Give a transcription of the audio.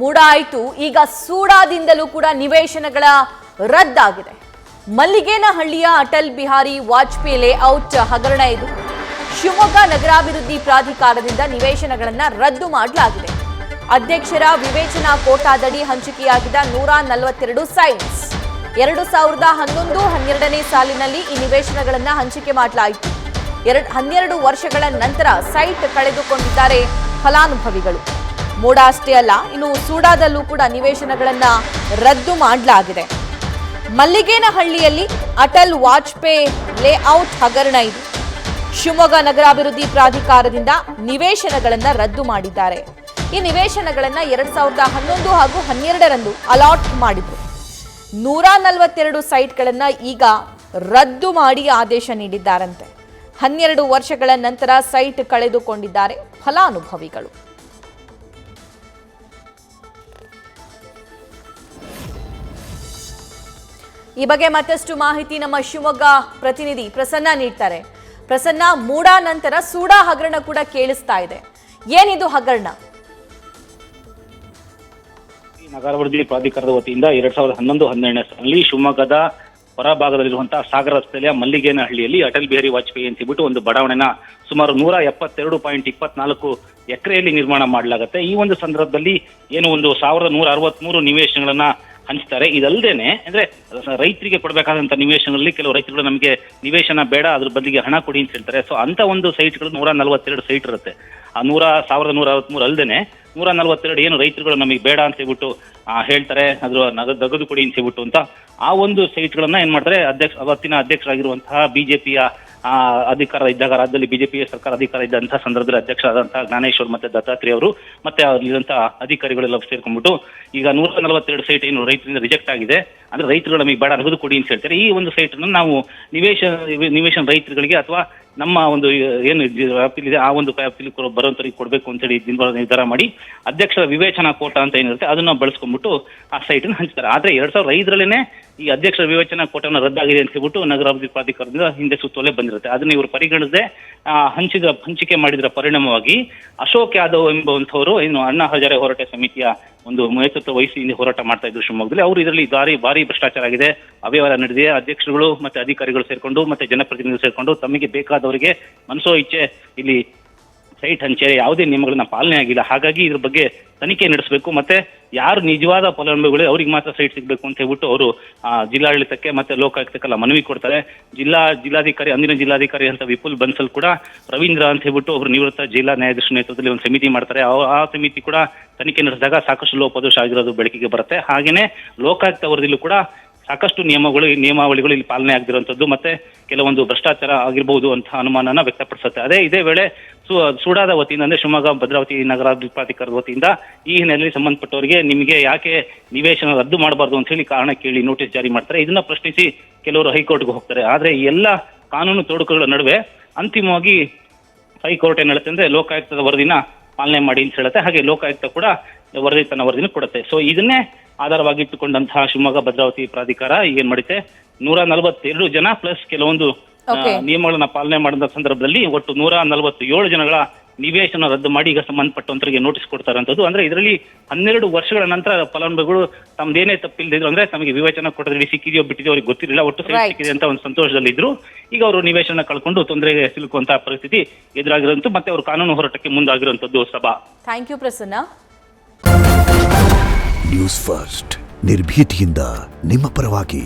ಮೂಡ ಆಯಿತು. ಈಗ ಸೂಡಾದಿಂದಲೂ ಕೂಡ ನಿವೇಶನಗಳ ರದ್ದಾಗಿದೆ. ಮಲ್ಲಿಗೇನಹಳ್ಳಿಯ ಅಟಲ್ ಬಿಹಾರಿ ವಾಜಪೇಯಿ ಲೇಔಟ್ ಹಗರಣ ಇದು. ಶಿವಮೊಗ್ಗ ನಗರಾಭಿವೃದ್ಧಿ ಪ್ರಾಧಿಕಾರದಿಂದ ನಿವೇಶನಗಳನ್ನು ರದ್ದು ಮಾಡಲಾಗಿದೆ. ಅಧ್ಯಕ್ಷರ ವಿವೇಚನಾ ಕೋಟಾದಡಿ ಹಂಚಿಕೆಯಾಗಿದ್ದ 142 ಸೈಟ್ಸ್ 2011-12ನೇ ಸಾಲಿನಲ್ಲಿ ಈ ನಿವೇಶನಗಳನ್ನು ಹಂಚಿಕೆ ಮಾಡಲಾಯಿತು. 12 ವರ್ಷಗಳ ನಂತರ ಸೈಟ್ ಕಳೆದುಕೊಂಡಿದ್ದಾರೆ ಫಲಾನುಭವಿಗಳು. ಮೂಡ ಅಷ್ಟೇ ಅಲ್ಲ, ಇನ್ನು ಸೂಡಾದಲ್ಲೂ ಕೂಡ ನಿವೇಶನಗಳನ್ನು ರದ್ದು ಮಾಡಲಾಗಿದೆ. ಮಲ್ಲಿಗೇನಹಳ್ಳಿಯಲ್ಲಿ ಅಟಲ್ ವಾಜಪೇಯಿ ಲೇಔಟ್ ಹಗರಣ ಇದು. ಶಿವಮೊಗ್ಗ ನಗರಾಭಿವೃದ್ಧಿ ಪ್ರಾಧಿಕಾರದಿಂದ ನಿವೇಶನಗಳನ್ನು ರದ್ದು ಮಾಡಿದ್ದಾರೆ. ಈ ನಿವೇಶನಗಳನ್ನು 2011 ಹಾಗೂ 12ರಂದು ಅಲಾಟ್ ಮಾಡಿದ್ರು. 142 ಸೈಟ್ಗಳನ್ನು ಈಗ ರದ್ದು ಮಾಡಿ ಆದೇಶ ನೀಡಿದ್ದಾರಂತೆ. 12 ವರ್ಷಗಳ ನಂತರ ಸೈಟ್ ಕಳೆದುಕೊಂಡಿದ್ದಾರೆ ಫಲಾನುಭವಿಗಳು. ಈ ಬಗ್ಗೆ ಮತ್ತಷ್ಟು ಮಾಹಿತಿ ನಮ್ಮ ಶಿವಮೊಗ್ಗ ಪ್ರತಿನಿಧಿ ಪ್ರಸನ್ನ ನೀಡ್ತಾರೆ. ಪ್ರಸನ್ನ, ಮೂಡ ನಂತರ ಸೂಡಾ ಹಗರಣ ಕೂಡ ಕೇಳಿಸ್ತಾ ಇದೆ. ಏನಿದು ಹಗರಣ? ನಗರಾಭಿವೃದ್ಧಿ ಪ್ರಾಧಿಕಾರದ ವತಿಯಿಂದ 2011-12ನೇ ಸಾಲಿನಲ್ಲಿ ಶಿವಮೊಗ್ಗದ ಹೊರಭಾಗದಲ್ಲಿರುವಂತಹ ಸಾಗರ ರಸ್ತೆಯ ಮಲ್ಲಿಗೇನಹಳ್ಳಿಯಲ್ಲಿ ಅಟಲ್ ಬಿಹಾರಿ ವಾಜಪೇಯಿ ಅಂತ ಹೇಳ್ಬಿಟ್ಟು ಒಂದು ಬಡಾವಣೆನ ಸುಮಾರು 172.24 ಎಕರೆಯಲ್ಲಿ ನಿರ್ಮಾಣ ಮಾಡಲಾಗುತ್ತೆ. ಈ ಒಂದು ಸಂದರ್ಭದಲ್ಲಿ ಏನು ಒಂದು 1163 ನಿವೇಶನಗಳನ್ನ ಹಂಚ್ತಾರೆ. ಇದಲ್ಲದೇನೆ ಅಂದ್ರೆ ರೈತರಿಗೆ ಕೊಡಬೇಕಾದಂತ ನಿವೇಶನಗಳಲ್ಲಿ ಕೆಲವು ರೈತರು ನಮಗೆ ನಿವೇಶನ ಬೇಡ, ಅದ್ರ ಬದಲಿಗೆ ಹಣ ಕೊಡಿ ಅಂತ ಹೇಳ್ತಾರೆ. ಸೊ ಅಂತ ಒಂದು ಸೈಟ್ಗಳು 142 ಸೈಟ್ ಇರುತ್ತೆ. ಆ 1163 ಅಲ್ಲದೇನೆ 142 ಏನು ರೈತರುಗಳು ನಮಗೆ ಬೇಡ ಅಂತ ಹೇಳ್ಬಿಟ್ಟು ಹೇಳ್ತಾರೆ, ಅದ್ರ ತೆಗೆದು ಕೊಡಿ ಅಂತ ಹೇಳ್ಬಿಟ್ಟು ಅಂತ ಆ ಒಂದು ಸೈಟ್ಗಳನ್ನ ಏನ್ ಮಾಡ್ತಾರೆ, ಅವತ್ತಿನ ಅಧ್ಯಕ್ಷರಾಗಿರುವಂತಹ ಬಿಜೆಪಿಯ ಅಧಿಕಾರ ಇದ್ದಾಗ, ರಾಜ್ಯದಲ್ಲಿ ಬಿಜೆಪಿ ಸರ್ಕಾರ ಅಧಿಕಾರ ಇದ್ದಂತಹ ಸಂದರ್ಭದಲ್ಲಿ ಅಧ್ಯಕ್ಷರಾದಂತಹ ಜ್ಞಾನೇಶ್ವರ್ ಮತ್ತೆ ದತ್ತಾತ್ರೇಯ ಅವರು ಮತ್ತೆ ಅಲ್ಲಿರುವಂತಹ ಅಧಿಕಾರಿಗಳೆಲ್ಲ ಸೇರ್ಕೊಂಡ್ಬಿಟ್ಟು ಈಗ 142 ಸೈಟ್ ಏನು ರೈತರಿಂದ ರಿಜೆಕ್ಟ್ ಆಗಿದೆ, ಅಂದ್ರೆ ರೈತರುಗಳು ನಮಗೆ ಬೇಡ ತೆಗೆದು ಕೊಡಿ ಅಂತ ಹೇಳ್ತಾರೆ. ಈ ಒಂದು ಸೈಟ್ ಅನ್ನು ನಾವು ನಿವೇಶನ ರೈತರುಗಳಿಗೆ ಅಥವಾ ನಮ್ಮ ಒಂದು ಏನು ವ್ಯಾಪ್ತಿಲಿದೆ ಆ ಒಂದು ವ್ಯಾಪ್ತಿಲಿ ಬರುವಂತರಿಗೆ ಕೊಡಬೇಕು ಅಂತ ಹೇಳಿ ನಿರ್ಧಾರ ಮಾಡಿ ಅಧ್ಯಕ್ಷರ ವಿವೇಚನಾ ಕೋಟ ಅಂತ ಏನಿರುತ್ತೆ ಅದನ್ನ ಬಳಸ್ಕೊಂಡ್ಬಿಟ್ಟು ಆ ಸೈಟ್ ಅನ್ನು ಹಂಚ್ತಾರೆ. ಆದ್ರೆ 2005ರಲ್ಲೇನೆ ಈ ಅಧ್ಯಕ್ಷರ ವಿವೇಚನಾ ಕೋಟವನ್ನು ರದ್ದಾಗಿದೆ ಅಂತ ಹೇಳ್ಬಿಟ್ಟು ನಗರಾಭಿವೃದ್ಧಿ ಪ್ರಾಧಿಕಾರದಿಂದ ಹಿಂದೆ ಸುತ್ತೋಲೆ ಬಂದಿರುತ್ತೆ. ಅದನ್ನ ಇವರು ಪರಿಗಣಿಸದೆ ಹಂಚಿಕೆ ಮಾಡಿದ್ರ ಪರಿಣಾಮವಾಗಿ ಅಶೋಕ್ ಯಾದವ್ ಎಂಬುವಂಥವರು ಏನು ಅಣ್ಣಾ ಹಜಾರೆ ಹೋರಾಟ ಸಮಿತಿಯ ಒಂದು ನೇತೃತ್ವ ವಹಿಸಿ ಹೋರಾಟ ಮಾಡ್ತಾ ಇದ್ರು ಶಿವಮೊಗ್ಗದಲ್ಲಿ. ಅವರು ಇದರಲ್ಲಿ ಭಾರಿ ಭ್ರಷ್ಟಾಚಾರ ಆಗಿದೆ, ಅವ್ಯವಹಾರ ನಡೆದಿದೆ. ಅಧ್ಯಕ್ಷರುಗಳು ಮತ್ತೆ ಅಧಿಕಾರಿಗಳು ಸೇರ್ಕೊಂಡು ಮತ್ತೆ ಜನಪ್ರತಿನಿಧಿಗಳು ಸೇರ್ಕೊಂಡು ತಮಗೆ ಬೇಕಾದವರಿಗೆ ಮನಸೋ ಇಚ್ಛೆ ಇಲ್ಲಿ ಸೈಟ್ ಹಂಚೆ ಯಾವುದೇ ನಿಯಮಗಳನ್ನ ಪಾಲನೆ ಆಗಿಲ್ಲ. ಹಾಗಾಗಿ ಇದ್ರ ಬಗ್ಗೆ ತನಿಖೆ ನಡೆಸಬೇಕು, ಮತ್ತೆ ಯಾರು ನಿಜವಾದ ಫಲಾನುಭವಿಗಳು ಅವ್ರಿಗೆ ಮಾತ್ರ ಸೈಟ್ ಸಿಗಬೇಕು ಅಂತ ಹೇಳ್ಬಿಟ್ಟು ಅವರು ಜಿಲ್ಲಾಡಳಿತಕ್ಕೆ ಮತ್ತೆ ಲೋಕಾಯುಕ್ತಕ್ಕೆಲ್ಲ ಮನವಿ ಕೊಡ್ತಾರೆ. ಜಿಲ್ಲಾಧಿಕಾರಿ ಅಂದಿನ ಜಿಲ್ಲಾಧಿಕಾರಿ ಅಂತ ವಿಪುಲ್ ಬನ್ಸಲ್ ಕೂಡ ರವೀಂದ್ರ ಅಂತ ಹೇಳ್ಬಿಟ್ಟು ಅವರು ನಿವೃತ್ತ ಜಿಲ್ಲಾ ನ್ಯಾಯಾಧೀಶ ನೇತೃತ್ವದಲ್ಲಿ ಒಂದು ಸಮಿತಿ ಮಾಡ್ತಾರೆ. ಆ ಸಮಿತಿ ಕೂಡ ತನಿಖೆ ನಡೆಸಿದಾಗ ಸಾಕಷ್ಟು ಲೋಪದೋಷ ಆಗಿರೋದು ಬೆಳಕಿಗೆ ಬರುತ್ತೆ. ಹಾಗೇನೆ ಲೋಕಾಯುಕ್ತ ವರದಿಯಲ್ಲೂ ಕೂಡ ಸಾಕಷ್ಟು ನಿಯಮಾವಳಿಗಳು ಇಲ್ಲಿ ಪಾಲನೆ ಆಗದಿರುವಂತದ್ದು ಮತ್ತೆ ಕೆಲವೊಂದು ಭ್ರಷ್ಟಾಚಾರ ಆಗಿರಬಹುದು ಅಂತ ಅನುಮಾನನ ವ್ಯಕ್ತಪಡಿಸುತ್ತೆ. ಇದೇ ವೇಳೆ ಸೂಡಾದ ವತಿಯಿಂದ ಅಂದ್ರೆ ಶಿವಮೊಗ್ಗ ಭದ್ರಾವತಿ ನಗರಾಭಿವೃದ್ಧಿ ಪ್ರಾಧಿಕಾರದ ವತಿಯಿಂದ ಈ ಹಿನ್ನೆಲೆಯಲ್ಲಿ ಸಂಬಂಧಪಟ್ಟವರಿಗೆ ನಿಮಗೆ ಯಾಕೆ ನಿವೇಶನ ರದ್ದು ಮಾಡಬಾರ್ದು ಅಂತ ಹೇಳಿ ಕಾರಣ ಕೇಳಿ ನೋಟಿಸ್ ಜಾರಿ ಮಾಡ್ತಾರೆ. ಇದನ್ನ ಪ್ರಶ್ನಿಸಿ ಕೆಲವರು ಹೈಕೋರ್ಟ್ಗೆ ಹೋಗ್ತಾರೆ. ಆದ್ರೆ ಈ ಎಲ್ಲ ಕಾನೂನು ತೊಡಕುಗಳ ನಡುವೆ ಅಂತಿಮವಾಗಿ ಹೈಕೋರ್ಟ್ ಏನ್ ಹೇಳುತ್ತೆ ಅಂದ್ರೆ ಲೋಕಾಯುಕ್ತದ ವರದಿನ ಪಾಲನೆ ಮಾಡಿ ಅಂತ ಹೇಳುತ್ತೆ. ಹಾಗೆ ಲೋಕಾಯುಕ್ತ ಕೂಡ ತನ್ನ ವರದಿನ ಕೊಡುತ್ತೆ. ಸೊ ಇದನ್ನೇ ಆಧಾರವಾಗಿಟ್ಟುಕೊಂಡಂತಹ ಶಿವಮೊಗ್ಗ ಭದ್ರಾವತಿ ಪ್ರಾಧಿಕಾರ ಈಗೇನ್ ಮಾಡುತ್ತೆ, 142 ಜನ ಪ್ಲಸ್ ಕೆಲವೊಂದು ನಿಯಮಗಳನ್ನ ಪಾಲನೆ ಮಾಡಿದ ಸಂದರ್ಭದಲ್ಲಿ ಒಟ್ಟು 147 ಜನಗಳ ನಿವೇಶನ ರದ್ದು ಮಾಡಿ ಈಗ ಸಂಬಂಧಪಟ್ಟಂತರಿಗೆ ನೋಟಿಸ್ ಕೊಡ್ತಾರಂತದ್ದು. ಅಂದ್ರೆ ಇದರಲ್ಲಿ 12 ವರ್ಷಗಳ ನಂತರ ಫಲಾನುಭವಿಗಳು ತಮ್ದೇನೇ ತಪ್ಪಿಲ್ದಿದ್ರು ಅಂದ್ರೆ ತಮಗೆ ವಿವೇಚನಾ ಕೊಟ್ಟದಲ್ಲಿ ಸಿಕ್ಕಿದೆಯೋ ಬಿಟ್ಟಿದೆಯೋ ಅವ್ರಿಗೆ ಗೊತ್ತಿರಲಿಲ್ಲ, ಒಟ್ಟು ಸಿಕ್ಕಿದೆ ಅಂತ ಒಂದು ಸಂತೋಷದಲ್ಲಿದ್ರು. ಈಗ ಅವರು ನಿವೇಶನ ಕಳ್ಕೊಂಡು ತೊಂದರೆಗೆ ಸಿಲುಕುವಂತಹ ಪರಿಸ್ಥಿತಿ ಎದುರಾಗಿರುವಂತದ್ದು ಮತ್ತೆ ಅವರು ಕಾನೂನು ಹೋರಾಟಕ್ಕೆ ಮುಂದಾಗಿರುವಂತದ್ದು. ಸಭಾ, thank you Prasanna. News first ನಿರ್ಭೀತಿಯಿಂದ ನಿಮ್ಮ ಪರವಾಗಿ.